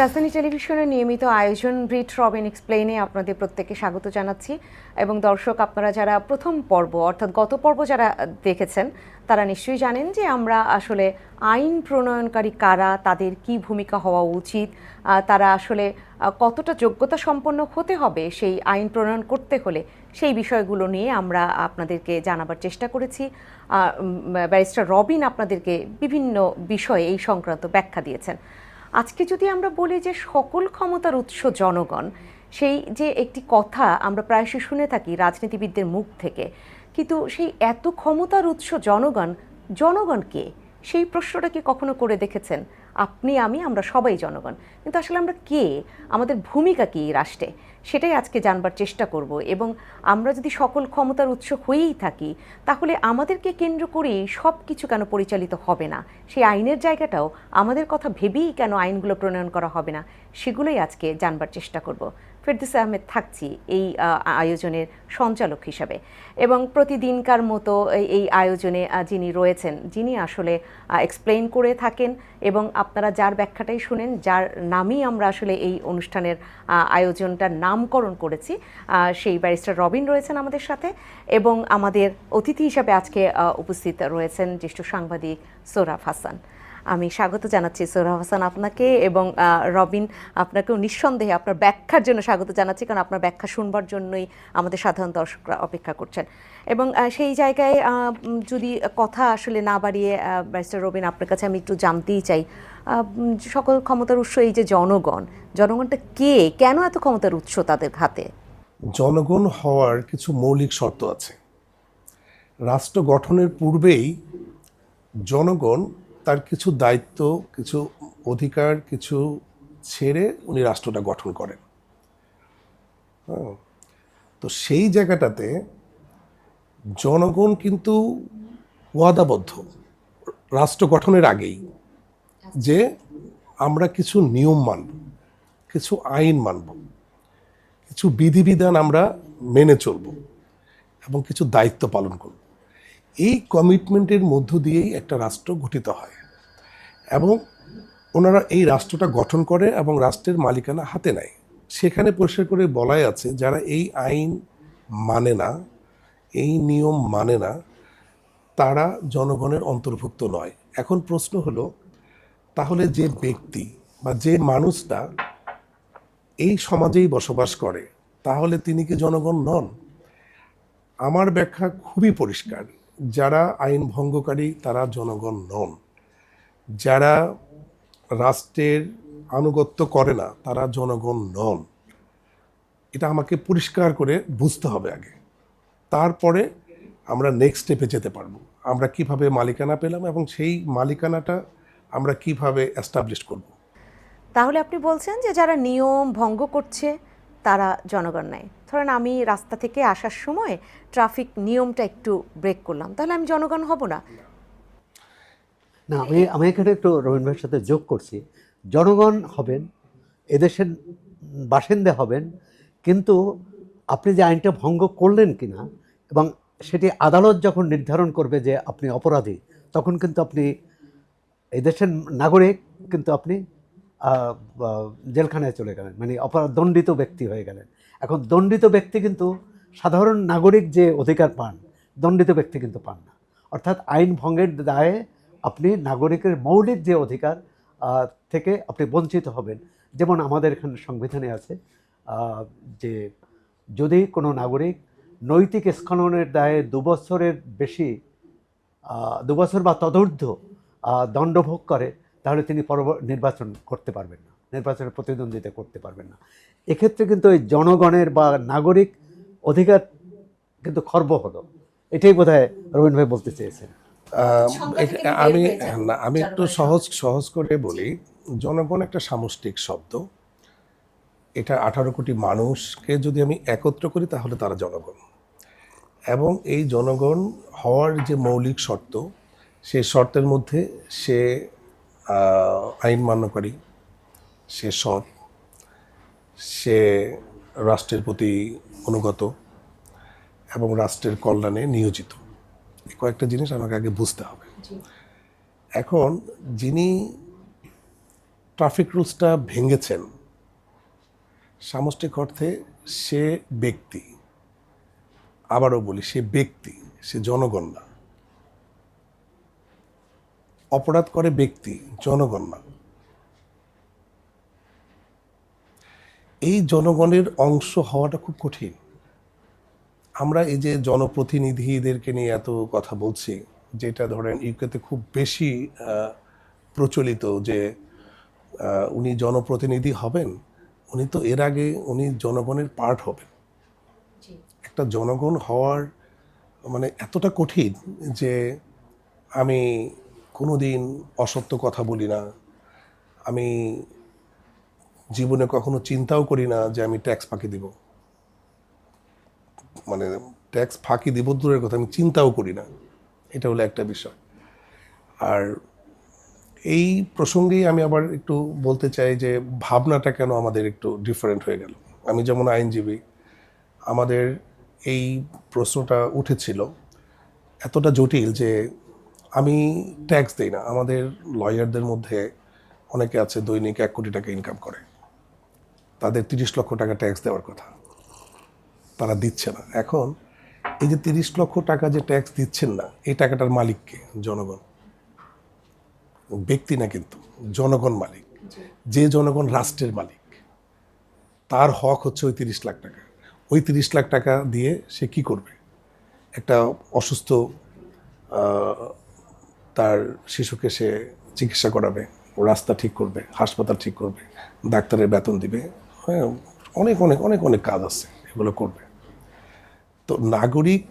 রাজধানী টেলিভিশনের নিয়মিত আয়োজন ব্রিট রবিন এক্সপ্লেইনে আপনাদের প্রত্যেককে স্বাগত জানাচ্ছি এবং দর্শক আপনারা যারা প্রথম পর্ব অর্থাৎ গত পর্ব যারা দেখেছেন তারা নিশ্চয়ই জানেন যে আমরা আসলে আইন প্রণয়নকারী কারা, তাদের কি ভূমিকা হওয়া উচিত, তারা আসলে কতটা যোগ্যতা সম্পন্ন হতে হবে সেই আইন প্রণয়ন করতে হলে সেই বিষয়গুলো নিয়ে আমরা আপনাদেরকে জানাবার চেষ্টা করেছি। ব্যারিস্টার রবিন আপনাদেরকে বিভিন্ন বিষয়ে এই সংক্রান্ত ব্যাখ্যা দিয়েছেন। আজকে যদি আমরা বলি যে সকল ক্ষমতার উৎস জনগণ, সেই যে একটি কথা আমরা প্রায়শই শুনে থাকি রাজনীতিবিদদের মুখ থেকে, কিন্তু সেই এত ক্ষমতার উৎস জনগণ, জনগণ কে? সেই প্রশ্নটা কি কখনো করে দেখেছেন? আপনি, আমি, আমরা সবাই জনগণ, কিন্তু আসলে আমরা কে? আমাদের ভূমিকা কী এই রাষ্ট্রে? সেটাই আজকে জানবার চেষ্টা করব। এবং আমরা যদি সকল ক্ষমতার উৎস হয়েই থাকি, তাহলে আমাদেরকে কেন্দ্র করেই সব কিছু কেন পরিচালিত হবে না? সেই আইনের জায়গাটাও আমাদের কথা ভেবেই কেন আইনগুলো প্রণয়ন করা হবে না? সেগুলোই আজকে জানবার চেষ্টা করব। ফেরদৌস আহমেদ থাকছি এই আয়োজনের সঞ্চালক হিসাবে, এবং প্রতিদিনকার মতো এই আয়োজনে যিনি রয়েছেন, যিনি আসলে এক্সপ্লেইন করে থাকেন এবং আপনারা যার ব্যাখ্যাটাই শুনেন, যার নামই আমরা আসলে এই অনুষ্ঠানের আয়োজনটার নামকরণ করেছি, সেই ব্যারিস্টার রবিন রয়েছেন আমাদের সাথে। এবং আমাদের অতিথি হিসাবে আজকে উপস্থিত রয়েছেন জ্যেষ্ঠ সাংবাদিক সোহরাব হাসান। আমি স্বাগত জানাচ্ছি সোহরাব হাসান আপনাকে, এবং রবিন আপনাকেও নিঃসন্দেহে আপনার ব্যাখ্যার জন্য স্বাগত জানাচ্ছি, কারণ আপনার ব্যাখ্যা শুনবার জন্যই আমাদের সাধারণ দর্শকরা অপেক্ষা করছেন। এবং সেই জায়গায় যদি কথা আসলে না বাড়িয়ে ব্যারিস্টার রবিন, আপনার কাছে আমি একটু জানতেই চাই, সকল ক্ষমতার উৎস এই যে জনগণ, জনগণটা কে, কেন এত ক্ষমতার উৎস তাদের হাতে? জনগণ হওয়ার কিছু মৌলিক শর্ত আছে। রাষ্ট্র গঠনের পূর্বেই জনগণ তার কিছু দায়িত্ব, কিছু অধিকার, কিছু ছেড়ে উনি রাষ্ট্রটা গঠন করেন। তো সেই জায়গাটাতে জনগণ কিন্তু ওয়াদাবদ্ধ রাষ্ট্র গঠনের আগেই যে আমরা কিছু নিয়ম মানব, কিছু আইন মানব, কিছু বিধিবিধান আমরা মেনে চলব এবং কিছু দায়িত্ব পালন করব। এই কমিটমেন্টের মধ্য দিয়েই একটা রাষ্ট্র গঠিত হয় এবং ওনারা এই রাষ্ট্রটা গঠন করে এবং রাষ্ট্রের মালিকানা হাতে নেয়। সেখানে পরিষ্কার করে বলাই আছে, যারা এই আইন মানে না, এই নিয়ম মানে না, তারা জনগণের অন্তর্ভুক্ত নয়। এখন প্রশ্ন হলো, তাহলে যে ব্যক্তি বা যে মানুষটা এই সমাজেই বসবাস করে, তাহলে তিনি কি জনগণ নন? আমার ব্যাখ্যা খুবই পরিষ্কার, যারা আইন ভঙ্গকারী তারা জনগণ নন। যারা রাষ্ট্রের আনুগত্য করে না তারা জনগণ নন। এটা আমাকে পরিষ্কার করে বুঝতে হবে আগে, তারপরে আমরা নেক্সট স্টেপে যেতে পারবো। আমরা কিভাবে মালিকানা পেলাম এবং সেই মালিকানাটা আমরা কিভাবে এস্টাবলিশ করব। তাহলে আপনি বলছেন যে যারা নিয়ম ভঙ্গ করছে তারা জনগণ নয়। ধরেন আমি রাস্তা থেকে আসার সময় ট্রাফিক নিয়মটা একটু ব্রেক করলাম, তাহলে আমি জনগণ হব না? না, আমি এখানে একটু রবীন্দ্র ভাইয়ের সাথে যোগ করছি। জনগণ হবেন, এদেশের বাসিন্দা হবেন, কিন্তু আপনি যে আইনটা ভঙ্গ করলেন কিনা এবং সেটি আদালত যখন নির্ধারণ করবে যে আপনি অপরাধী, তখন কিন্তু আপনি এদেশের নাগরিক, কিন্তু আপনি জেলখানায় চলে গেলেন, মানে অপরাধ দণ্ডিত ব্যক্তি হয়ে গেলেন। এখন দণ্ডিত ব্যক্তি কিন্তু সাধারণ নাগরিক যে অধিকার পান, দণ্ডিত ব্যক্তি কিন্তু পান না। অর্থাৎ আইন ভঙ্গের দায়ে আপনি নাগরিকের মৌলিক যে অধিকার থেকে আপনি বঞ্চিত হবেন। যেমন আমাদের এখানে সংবিধানে আছে যে যদি কোনো নাগরিক নৈতিক স্খলনের দায়ে 2 বছরের বেশি 2 বছর বা তদূর্ধ্ব দণ্ডভোগ করে, তাহলে তিনি নির্বাচন করতে পারবেন না, নির্বাচনে প্রতিদ্বন্দ্বিতা করতে পারবেন না। এক্ষেত্রে কিন্তু এই জনগণের বা নাগরিক অধিকার কিন্তু খর্ব হলো। এটাই বোধহয় রবীন্দ্র ভাই বলতে চেয়েছেন। আমি একটু সহজ করে বলি। জনগণ একটা সামষ্টিক শব্দ। এটা 18 কোটি মানুষকে যদি আমি একত্র করি তাহলে তারা জনগণ। এবং এই জনগণ হওয়ার যে মৌলিক শর্ত, সেই শর্তের মধ্যে সে আইন মান্যকারী, সে সৎ, সে রাষ্ট্রের প্রতি অনুগত এবং রাষ্ট্রের কল্যাণে নিয়োজিত। কয়েকটা জিনিস আমাকে আগে বুঝতে হবে। এখন যিনি ট্রাফিক রুলসটা ভেঙেছেন, সামষ্টিক অর্থে সে ব্যক্তি, আবারও বলি সে ব্যক্তি, সে জনগণ না। অপরাধ করে ব্যক্তি, জনগণ না। এই জনগণের অংশ হওয়াটা খুব কঠিন। আমরা এই যে জনপ্রতিনিধিদেরকে নিয়ে এত কথা বলছি, যেটা ধরেন ইউকেতে খুব বেশি প্রচলিত, যে উনি জনপ্রতিনিধি হবেন, উনি তো এর আগে উনি জনগণের পার্ট হবেন। একটা জনগণ হওয়ার মানে এতটা কঠিন যে আমি কোনোদিন অসত্য কথা বলি না, আমি জীবনে কখনো চিন্তাও করি না যে আমি ট্যাক্স ফাঁকি দিব, মানে ট্যাক্স ফাঁকি দিব দূরের কথা, আমি চিন্তাও করি না। এটা হলো একটা বিষয়। আর এই প্রসঙ্গেই আমি আবার একটু বলতে চাই যে ভাবনাটা কেন আমাদের একটু ডিফারেন্ট হয়ে গেল। আমি যেমন আইনজীবী, আমাদের এই প্রশ্নটা উঠেছিল এতটা জটিল যে আমি ট্যাক্স দেই না। আমাদের লয়ারদের মধ্যে অনেকে আছে দৈনিক 1 কোটি টাকা ইনকাম করে, তাদের 30 লক্ষ টাকা ট্যাক্স দেওয়ার কথা, তারা দিচ্ছে না। এখন এই যে 30 লক্ষ টাকা যে ট্যাক্স দিচ্ছেন না, এই টাকাটার মালিককে? জনগণ, ব্যক্তি না, কিন্তু জনগণ মালিক। যে জনগণ রাষ্ট্রের মালিক, তার হক হচ্ছে ওই 30 লাখ টাকা। ওই 30 লাখ টাকা দিয়ে সে কি করবে? একটা অসুস্থ তার শিশুকে সে চিকিৎসা করাবে, রাস্তা ঠিক করবে, হাসপাতাল ঠিক করবে, ডাক্তারের বেতন দিবে, হ্যাঁ, অনেক অনেক অনেক অনেক কাজ আছে, এগুলো করবে। তো নাগরিক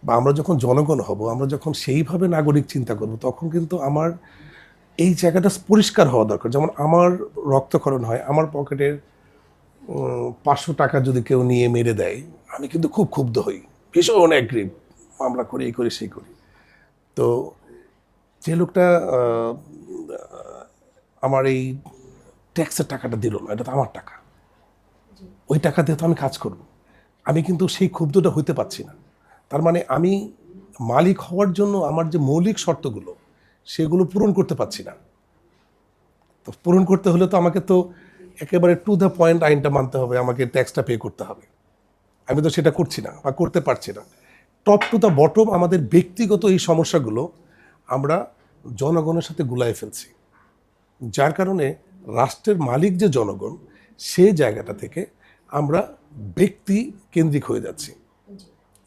বা আমরা যখন জনগণ হব, আমরা যখন সেইভাবে নাগরিক চিন্তা করব, তখন কিন্তু আমার এই জায়গাটা পরিষ্কার হওয়া দরকার। যেমন আমার রক্তক্ষরণ হয়, আমার পকেটের 500 টাকা যদি কেউ নিয়ে মেরে দেয়, আমি কিন্তু খুব ক্ষুব্ধ হই, ভীষণ অ্যাগ্রিভ, মামলা করি, এই করি, সেই করি। তো যে লোকটা আমার এই ট্যাক্সের টাকাটা দিল না, এটা তো আমার টাকা, ওই টাকা দিয়ে তো আমি কাজ করব, আমি কিন্তু সেই ক্ষুব্ধটা হইতে পারছি না। তার মানে আমি মালিক হওয়ার জন্য আমার যে মৌলিক শর্তগুলো, সেগুলো পূরণ করতে পারছি না। তো পূরণ করতে হলে তো আমাকে তো একেবারে টু দ্য পয়েন্ট আইনটা মানতে হবে, আমাকে ট্যাক্সটা পে করতে হবে। আমি তো সেটা করছি না বা করতে পারছি না। টপ টু দ্য বটম আমাদের ব্যক্তিগত এই সমস্যাগুলো আমরা জনগণের সাথে গুলায় ফেলছি, যার কারণে রাষ্ট্রের মালিক যে জনগণ, সেই জায়গাটা থেকে আমরা ব্যক্তি কেন্দ্রিক হয়ে যাচ্ছি।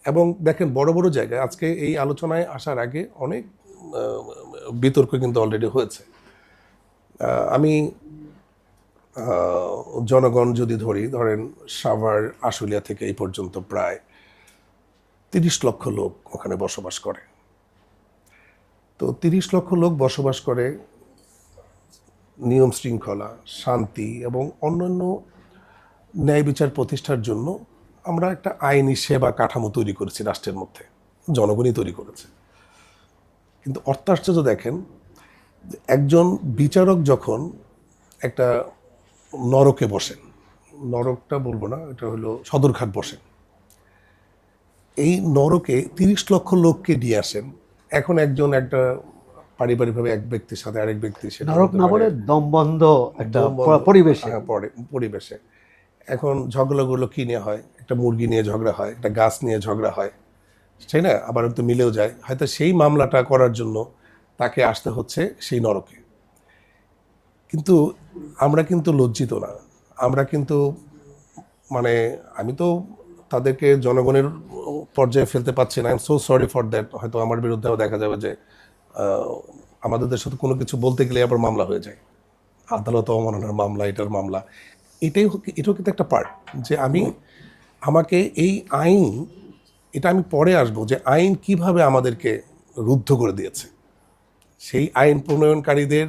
এবং দেখেন বড় বড় জায়গায়, আজকে এই আলোচনায় আসার আগে অনেক বিতর্ক কিন্তু অলরেডি হয়েছে। আমি জনগণ যদি ধরেন সাভার আশুলিয়া থেকে এই পর্যন্ত প্রায় 30 লক্ষ লোক ওখানে বসবাস করে। তো 30 লক্ষ লোক বসবাস করে, নিয়ম শৃঙ্খলা, শান্তি এবং অন্যান্য ন্যায় বিচার প্রতিষ্ঠার জন্য আমরা একটা আইনি সেবা কাঠামো তৈরি করেছি রাষ্ট্রের মধ্যে, জনগণই তৈরি করেছে। কিন্তু অত্যাশ্চর্য দেখেন, একজন বিচারক যখন একটা নরকে বসেন, নরকটা বলবো না, এটা হলো সদরঘাট বসেন, এই নরকে 30 লক্ষ লোককে নিয়ে আসেন। এখন একজন একটা পারিবারিকভাবে এক ব্যক্তির সাথে আরেক ব্যক্তি, সেটা নরক না বলে দমবন্ধ একটা পরিবেশে, পরিবেশে এখন ঝগড়াগুলো কি নিয়ে হয়? একটা মুরগি নিয়ে ঝগড়া হয়, একটা গাছ নিয়ে ঝগড়া হয়, তাই না? আবার তো মিলেও যায়, হয়তো সেই মামলাটা করার জন্য তাকে আসতে হচ্ছে সেই নরকে। কিন্তু আমরা কিন্তু লজ্জিত না, আমরা কিন্তু মানে আমি তো তাদেরকে জনগণের পর্যায়ে ফেলতে পারছি না, I am so sorry for that. হয়তো আমার বিরুদ্ধেও দেখা যাবে যে আমাদের দেশে তো কোনো কিছু বলতে গেলে আবার মামলা হয়ে যায়, আদালত অবমাননার মামলা, এটার মামলা। এটাও কিন্তু একটা পার্ট, যে আমাকে এই আইন, এটা আমি পরে আসবো, যে আইন কিভাবে আমাদেরকে রুদ্ধ করে দিয়েছে। সেই আইন প্রণয়নকারীদের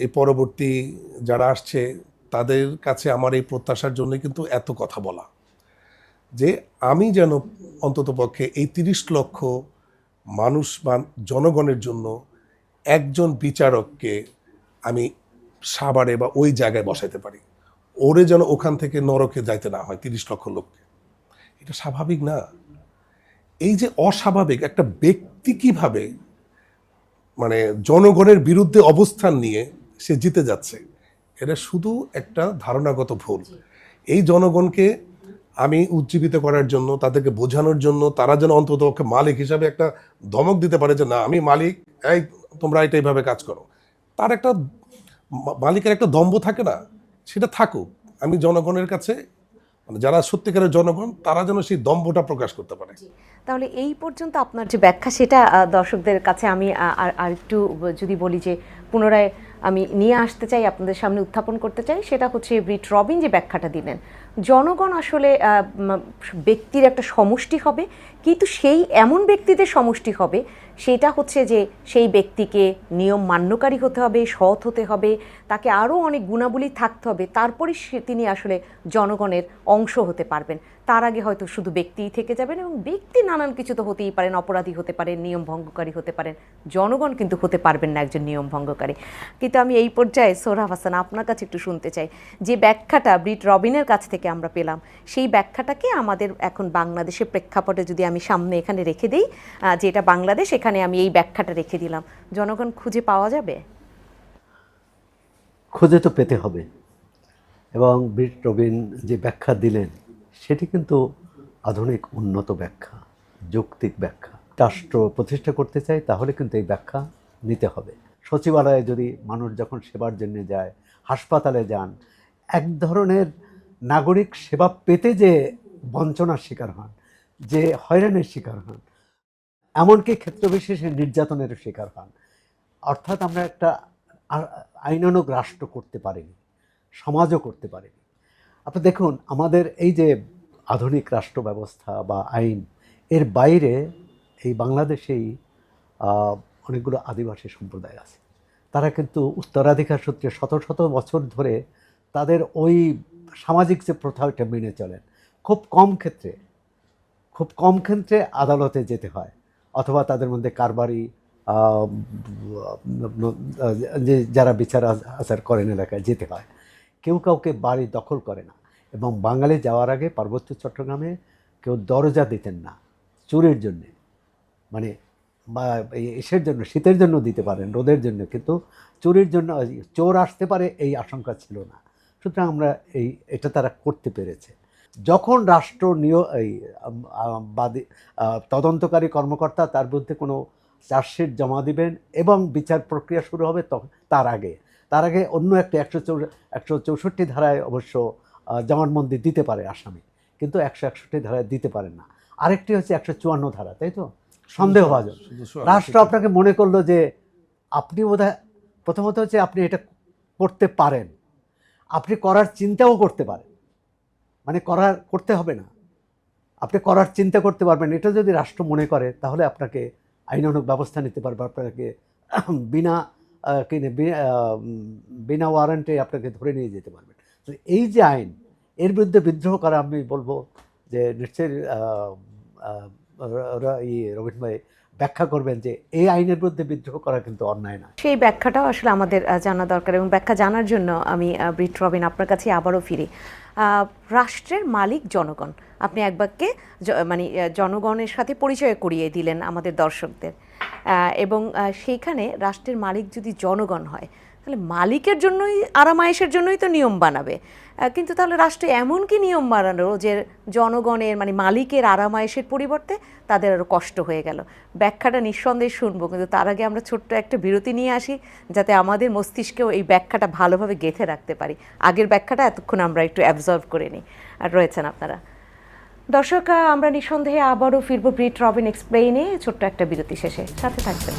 এই পরবর্তী যারা আসছে, তাদের কাছে আমার এই প্রত্যাশার জন্য কিন্তু এত কথা বলা, যে আমি যেন অন্ততপক্ষে এই 30 লক্ষ মানুষ বা জনগণের জন্য একজন বিচারককে আমি সাভারে বা ওই জায়গায় বসাইতে পারি, ওরে যেন ওখান থেকে নরকে যাইতে না হয় 30 লক্ষ লোককে। এটা স্বাভাবিক না। এই যে অস্বাভাবিক একটা ব্যক্তি কিভাবে মানে জনগণের বিরুদ্ধে অবস্থান নিয়ে সে জিতে যাচ্ছে, এটা শুধু একটা ধারণাগত ভুল। এই জনগণকে আমি উজ্জীবিত করার জন্য, তাদেরকে বোঝানোর জন্য, তারা যেন অন্তত মালিক হিসাবে একটা ধমক দিতে পারে যে না আমি মালিক, এই তোমরা এটা এইভাবে কাজ করো। তার একটা মালিকের একটা দম্ভ থাকে না, সেটা থাকুক। আমি জনগণের কাছে, মানে যারা সত্যিকারের জনগণ, তারা যেন সেই দম্ভটা প্রকাশ করতে পারে। তাহলে এই পর্যন্ত আপনার যে ব্যাখ্যা, সেটা দর্শকদের কাছে আমি আর একটু যদি বলি যে পুনরায় আমি নিয়ে আসতে চাই, আপনাদের সামনে উত্থাপন করতে চাই, সেটা হচ্ছে ব্রিট রবিন যে ব্যাখ্যাটা দিলেন, জনগণ আসলে ব্যক্তির একটা সমষ্টি হবে, কিন্তু সেই এমন ব্যক্তিদের সমষ্টি হবে, সেটা হচ্ছে যে সেই ব্যক্তিকে নিয়ম মান্যকারী হতে হবে, সৎ হতে হবে, তাকে আরও অনেক গুণাবলী থাকতে হবে, তারপরে তিনি আসলে জনগণের অংশ হতে পারবেন। তার আগে হয়তো শুধু ব্যক্তিই থেকে যাবেন, এবং ব্যক্তি নানান কিছু তো হতেই পারেন, অপরাধী হতে পারেন, নিয়ম ভঙ্গকারী হতে পারেন, জনগণ কিন্তু হতে পারবেন না একজন নিয়ম ভঙ্গকারী। কিন্তু আমি এই পর্যায়ে সোহরাব হাসান আপনার কাছে একটু শুনতে চাই, যে ব্যাখ্যাটা ব্রিট রবিনের কাছ থেকে আমরা পেলাম, সেই ব্যাখ্যাটাকে আমাদের এখন বাংলাদেশের প্রেক্ষাপটে যদি আমি সামনে এখানে রেখে দিই, যে এটা বাংলাদেশ, এখানে আমি এই ব্যাখ্যাটা রেখে দিলাম, জনগণ খুঁজে পাওয়া যাবে? খুঁজে তো পেতে হবে। এবং ব্রিট রবিন যে ব্যাখ্যা দিলেন সেটি কিন্তু আধুনিক উন্নত ব্যাখ্যা, যৌক্তিক ব্যাখ্যা। রাষ্ট্র প্রতিষ্ঠা করতে চাই তাহলে কিন্তু এই ব্যাখ্যা নিতে হবে। সচিবালয়ে যদি মানুষ যখন সেবার জন্য যায়, হাসপাতালে যান, এক ধরনের নাগরিক সেবা পেতে যে বঞ্চনার শিকার হন, যে হয়রানির শিকার হন, এমনকি ক্ষেত্রবিশেষে নির্যাতনের শিকার হন। অর্থাৎ আমরা একটা আইনানুগ রাষ্ট্র করতে পারিনি, সমাজও করতে পারিনি। আপনি দেখুন আমাদের এই যে আধুনিক রাষ্ট্র ব্যবস্থা বা আইন, এর বাইরে এই বাংলাদেশেই অনেকগুলো আদিবাসী সম্প্রদায় আছে। তারা কিন্তু উত্তরাধিকার সূত্রে শত শত বছর ধরে তাদের ওই সামাজিক যে প্রথা ওইটা মেনে চলেন। খুব কম ক্ষেত্রে আদালতে যেতে হয়, অথবা তাদের মধ্যে কারবারি যে যারা বিচার আচার করেন এলাকায় যেতে হয়। কেউ কাউকে বাড়ি দখল করে না। এবং বাঙালি যাওয়ার আগে পার্বত্য চট্টগ্রামে কেউ দরজা দিতেন না চুরির জন্যে, মানে এসের জন্য, শীতের জন্য দিতে পারেন, রোদের জন্য, কিন্তু চুরির জন্য চোর আসতে পারে এই আশঙ্কা ছিল না। সুতরাং আমরা এটা তারা করতে পেরেছে। যখন রাষ্ট্র তদন্তকারী কর্মকর্তা তার বিরুদ্ধে কোনো চার্জশিট জমা দিবেন এবং বিচার প্রক্রিয়া শুরু হবে, তার আগে অন্য একটা 164 ধারায় অবশ্য জবানবন্দি দিতে পারে আসামি, কিন্তু 161 ধারায় দিতে পারেন না। আরেকটি হচ্ছে 154 ধারা, তাই তো, সন্দেহভাজন। রাষ্ট্র আপনাকে মনে করলো যে আপনি বোধহয়, প্রথমত হচ্ছে আপনি এটা করতে পারেন, আপনি করার চিন্তাও করতে পারেন, মানে করতে হবে না, আপনি করার চিন্তা করতে পারবেন। এটা যদি রাষ্ট্র মনে করে তাহলে আপনাকে আইনানুগ ব্যবস্থা নিতে পারবে, আপনাকে বিনা ওয়ারেন্টে আপনাকে ধরে নিয়ে যেতে পারবেন। তো এই যে আইন, এর বিরুদ্ধে বিদ্রোহ করা, আমি বলবো যে নিশ্চয়ই রবিন ভাই ব্যাখ্যা করবেন যে এই আইনের বিরুদ্ধে বিদ্রোহ করা কিন্তু অন্যায় না। সেই ব্যাখ্যাটাও আসলে আমাদের জানা দরকার, এবং ব্যাখ্যা জানার জন্য আমি ব্রিট রবিন আপনার কাছে আবারও ফিরি। রাষ্ট্রের মালিক জনগণ, আপনি এক বাক্যে মানে জনগণের সাথে পরিচয় করিয়ে দিলেন আমাদের দর্শকদের, এবং সেইখানে রাষ্ট্রের মালিক যদি জনগণ হয়, তাহলে মালিকের জন্যই, আরামায়েশের জন্যই তো নিয়ম বানাবে। কিন্তু তাহলে রাষ্ট্রে এমন কি নিয়ম বানানো যে জনগণের, মানে মালিকের আরামায়েশের পরিবর্তে তাদের আরও কষ্ট হয়ে গেল? ব্যাখ্যাটা নিঃসন্দেহে শুনবো, কিন্তু তার আগে আমরা ছোট্ট একটা বিরতি নিয়ে আসি, যাতে আমাদের মস্তিষ্কেও এই ব্যাখ্যাটা ভালোভাবে গেঁথে রাখতে পারি। আগের ব্যাখ্যাটা এতক্ষণ আমরা একটু অ্যাবজর্ভ করে নিই। আর রয়েছেন আপনারা দর্শক, আমরা নিঃসন্দেহে আবারও ফিরবো ব্রিট রবিন এক্সপ্লেইনে, ছোট্ট একটা বিরতি শেষে। সাথে থাকবেন।